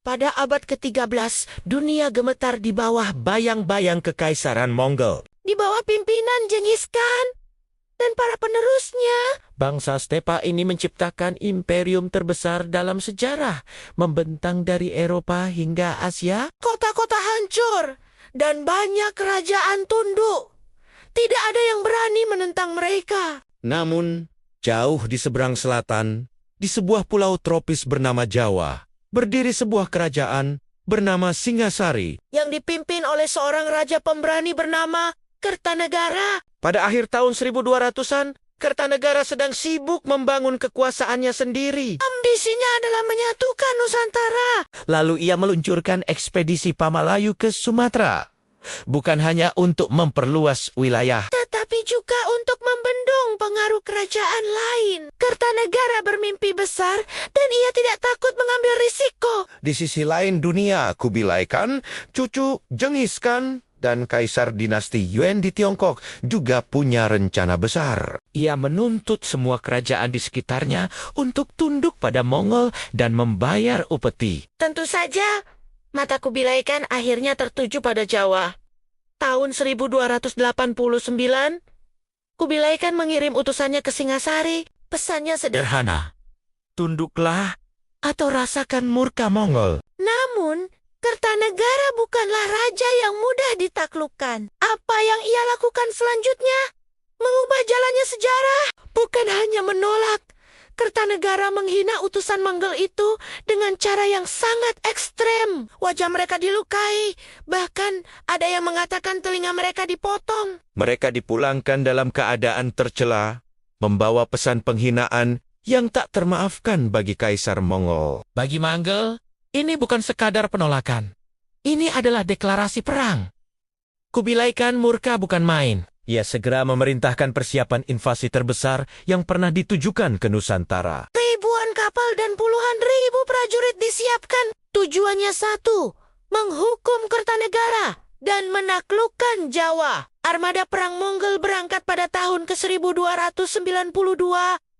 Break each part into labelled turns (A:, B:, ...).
A: Pada abad ke-13, dunia gemetar di bawah bayang-bayang kekaisaran Mongol. Di bawah pimpinan Genghis Khan dan para penerusnya. Bangsa Stepa ini menciptakan imperium terbesar dalam sejarah, membentang dari Eropa hingga Asia. Kota-kota hancur dan banyak kerajaan tunduk. Tidak ada yang berani menentang mereka. Namun, jauh di seberang selatan, di sebuah pulau tropis bernama Jawa, berdiri sebuah kerajaan bernama Singasari yang dipimpin oleh seorang raja pemberani bernama Kertanegara. Pada akhir tahun 1200-an, Kertanegara sedang sibuk membangun kekuasaannya sendiri. Ambisinya adalah menyatukan Nusantara. Lalu ia meluncurkan ekspedisi Pamalayu ke Sumatera. Bukan hanya untuk memperluas wilayah, tetapi juga untuk membendung pengaruh kerajaan lain. Kertanegara bermimpi besar dan ia tidak takut mengambil risiko. Di sisi lain dunia, Kubilai Khan, cucu Genghis Khan, dan kaisar dinasti Yuan di Tiongkok juga punya rencana besar. Ia menuntut semua kerajaan di sekitarnya untuk tunduk pada Mongol dan membayar upeti. Tentu saja, mata Kubilai Khan akhirnya tertuju pada Jawa. Tahun 1289, Kubilai Khan mengirim utusannya ke Singasari. Pesannya sederhana, tunduklah atau rasakan murka Mongol. Namun, Kertanegara bukanlah raja yang mudah ditaklukkan. Apa yang ia lakukan selanjutnya? Mengubah jalannya sejarah. Bukan hanya menolak, Kertanegara menghina utusan Mongol itu dengan cara yang sangat ekstrem. Wajah mereka dilukai, bahkan ada yang mengatakan telinga mereka dipotong. Mereka dipulangkan dalam keadaan tercela, membawa pesan penghinaan yang tak termaafkan bagi Kaisar Mongol. Bagi Mongol, ini bukan sekadar penolakan. Ini adalah deklarasi perang. Kubilai Khan murka bukan main. Ia segera memerintahkan persiapan invasi terbesar yang pernah ditujukan ke Nusantara. Ribuan kapal dan puluhan ribu prajurit disiapkan. Tujuannya satu, menghukum Kertanegara dan menaklukkan Jawa. Armada perang Mongol berangkat pada tahun ke-1292.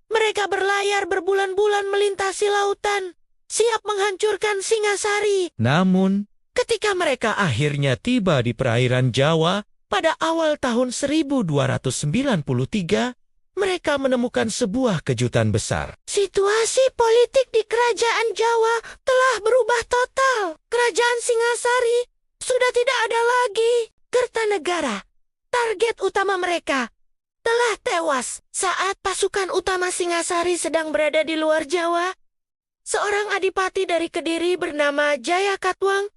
A: Mereka berlayar berbulan-bulan melintasi lautan, siap menghancurkan Singasari. Namun, ketika mereka akhirnya tiba di perairan Jawa, pada awal tahun 1293, mereka menemukan sebuah kejutan besar. Situasi politik di kerajaan Jawa telah berubah total. Kerajaan Singasari sudah tidak ada lagi. Kertanegara, target utama mereka, telah tewas saat pasukan utama Singasari sedang berada di luar Jawa. Seorang adipati dari Kediri bernama Jayakatwang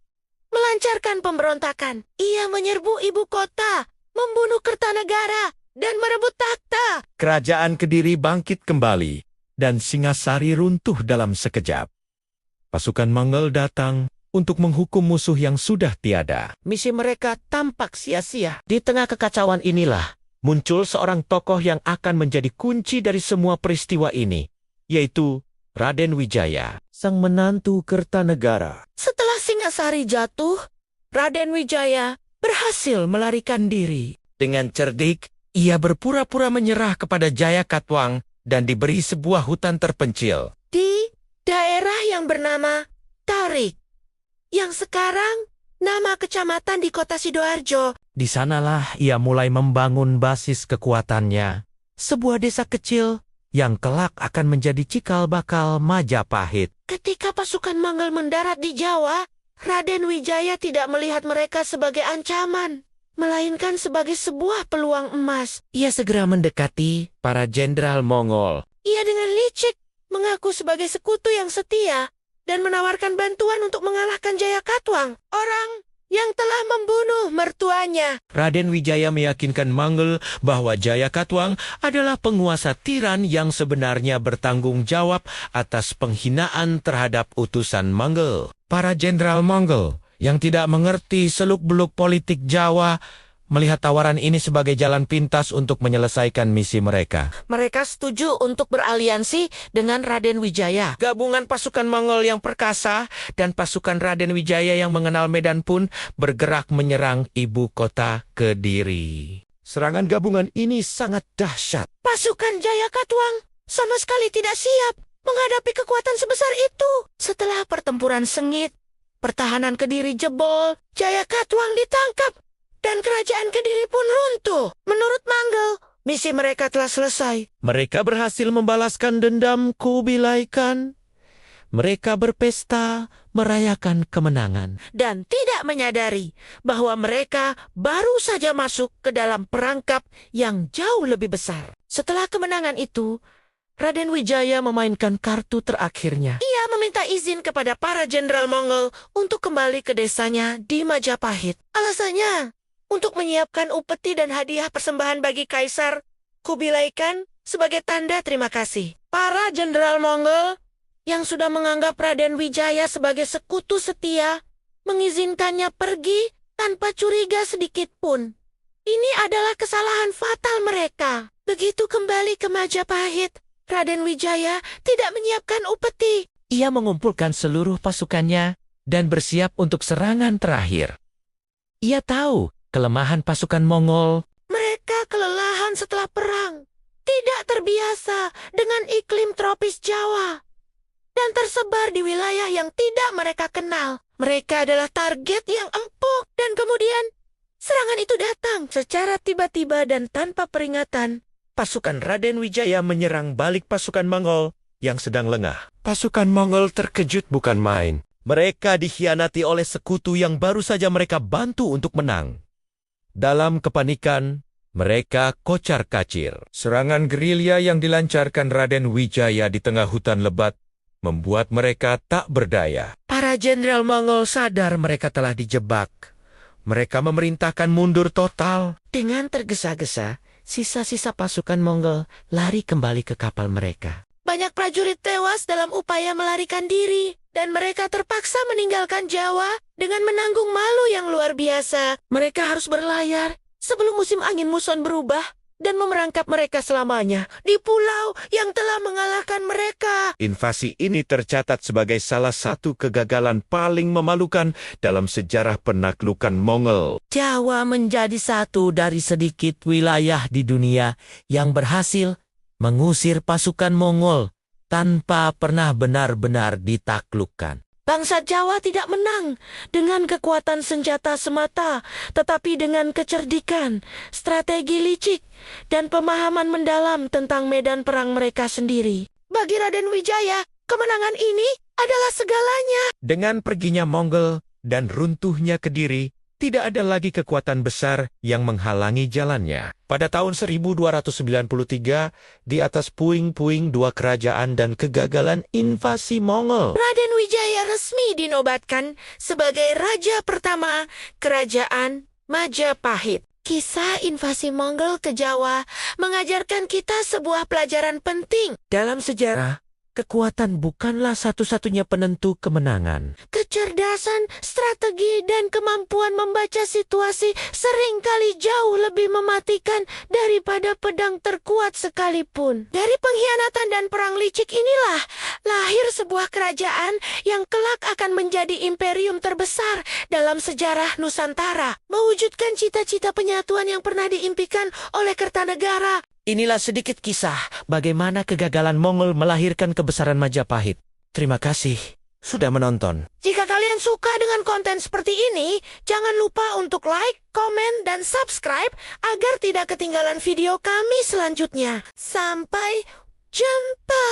A: melancarkan pemberontakan. Ia menyerbu ibu kota, membunuh Kertanegara, dan merebut takhta. Kerajaan Kediri bangkit kembali, dan Singasari runtuh dalam sekejap. Pasukan Mongol datang untuk menghukum musuh yang sudah tiada. Misi mereka tampak sia-sia. Di tengah kekacauan inilah, muncul seorang tokoh yang akan menjadi kunci dari semua peristiwa ini, yaitu Raden Wijaya, sang menantu Kertanegara. Setelah Singasari jatuh, Raden Wijaya berhasil melarikan diri. Dengan cerdik, ia berpura-pura menyerah kepada Jayakatwang dan diberi sebuah hutan terpencil di daerah yang bernama Tarik, yang sekarang nama kecamatan di kota Sidoarjo. Di sanalah ia mulai membangun basis kekuatannya, sebuah desa kecil yang kelak akan menjadi cikal bakal Majapahit. Ketika pasukan Mongol mendarat di Jawa, Raden Wijaya tidak melihat mereka sebagai ancaman, melainkan sebagai sebuah peluang emas. Ia segera mendekati para jenderal Mongol. Ia dengan licik mengaku sebagai sekutu yang setia dan menawarkan bantuan untuk mengalahkan Jayakatwang, orang yang telah membunuh mertuanya. Raden Wijaya meyakinkan Mongol bahwa Jayakatwang adalah penguasa tiran yang sebenarnya bertanggung jawab atas penghinaan terhadap utusan Mongol. Para jenderal Mongol yang tidak mengerti seluk-beluk politik Jawa melihat tawaran ini sebagai jalan pintas untuk menyelesaikan misi mereka. Mereka setuju untuk beraliansi dengan Raden Wijaya. Gabungan pasukan Mongol yang perkasa dan pasukan Raden Wijaya yang mengenal medan pun bergerak menyerang ibu kota Kediri. Serangan gabungan ini sangat dahsyat. Pasukan Jayakatwang sama sekali tidak siap menghadapi kekuatan sebesar itu. Setelah pertempuran sengit, Pertahanan Kediri jebol, Jaya Katuang ditangkap, dan kerajaan Kediri pun runtuh. Menurut Manggel, misi mereka telah selesai. Mereka berhasil membalaskan dendam Kubilai Khan. Mereka berpesta merayakan kemenangan dan tidak menyadari bahwa mereka baru saja masuk ke dalam perangkap yang jauh lebih besar. Setelah kemenangan itu, Raden Wijaya memainkan kartu terakhirnya. Ia meminta izin kepada para jenderal Mongol untuk kembali ke desanya di Majapahit. Alasannya, untuk menyiapkan upeti dan hadiah persembahan bagi Kaisar Kubilai Khan sebagai tanda terima kasih. Para jenderal Mongol yang sudah menganggap Raden Wijaya sebagai sekutu setia, mengizinkannya pergi tanpa curiga sedikit pun. Ini adalah kesalahan fatal mereka. Begitu kembali ke Majapahit, Raden Wijaya tidak menyiapkan upeti. Ia mengumpulkan seluruh pasukannya dan bersiap untuk serangan terakhir. Ia tahu kelemahan pasukan Mongol. Mereka kelelahan setelah perang, tidak terbiasa dengan iklim tropis Jawa, dan tersebar di wilayah yang tidak mereka kenal. Mereka adalah target yang empuk, dan kemudian serangan itu datang secara tiba-tiba dan tanpa peringatan. Pasukan Raden Wijaya menyerang balik pasukan Mongol yang sedang lengah. Pasukan Mongol terkejut bukan main. Mereka dikhianati oleh sekutu yang baru saja mereka bantu untuk menang. Dalam kepanikan, mereka kocar-kacir. Serangan gerilya yang dilancarkan Raden Wijaya di tengah hutan lebat membuat mereka tak berdaya. Para jenderal Mongol sadar mereka telah dijebak. Mereka memerintahkan mundur total. Dengan tergesa-gesa, sisa-sisa pasukan Mongol lari kembali ke kapal mereka. Banyak prajurit tewas dalam upaya melarikan diri, dan mereka terpaksa meninggalkan Jawa dengan menanggung malu yang luar biasa. Mereka harus berlayar sebelum musim angin muson berubah dan memerangkap mereka selamanya di pulau yang telah mengalahkan mereka. Invasi ini tercatat sebagai salah satu kegagalan paling memalukan dalam sejarah penaklukan Mongol. Jawa menjadi satu dari sedikit wilayah di dunia yang berhasil mengusir pasukan Mongol tanpa pernah benar-benar ditaklukkan. Bangsa Jawa tidak menang dengan kekuatan senjata semata, tetapi dengan kecerdikan, strategi licik, dan pemahaman mendalam tentang medan perang mereka sendiri. Bagi Raden Wijaya, kemenangan ini adalah segalanya. Dengan perginya Mongol dan runtuhnya Kediri, tidak ada lagi kekuatan besar yang menghalangi jalannya. Pada tahun 1293, di atas puing-puing dua kerajaan dan kegagalan invasi Mongol, Raden Wijaya resmi dinobatkan sebagai raja pertama Kerajaan Majapahit. Kisah invasi Mongol ke Jawa mengajarkan kita sebuah pelajaran penting. Dalam sejarah, kekuatan bukanlah satu-satunya penentu kemenangan. Kecerdasan, strategi, dan kemampuan membaca situasi seringkali jauh lebih mematikan daripada pedang terkuat sekalipun. Dari pengkhianatan dan perang licik inilah lahir sebuah kerajaan yang kelak akan menjadi imperium terbesar dalam sejarah Nusantara, mewujudkan cita-cita penyatuan yang pernah diimpikan oleh Kertanegara. Inilah sedikit kisah bagaimana kegagalan Mongol melahirkan kebesaran Majapahit. Terima kasih sudah menonton. Jika kalian suka dengan konten seperti ini, jangan lupa untuk like, komen, dan subscribe agar tidak ketinggalan video kami selanjutnya. Sampai jumpa!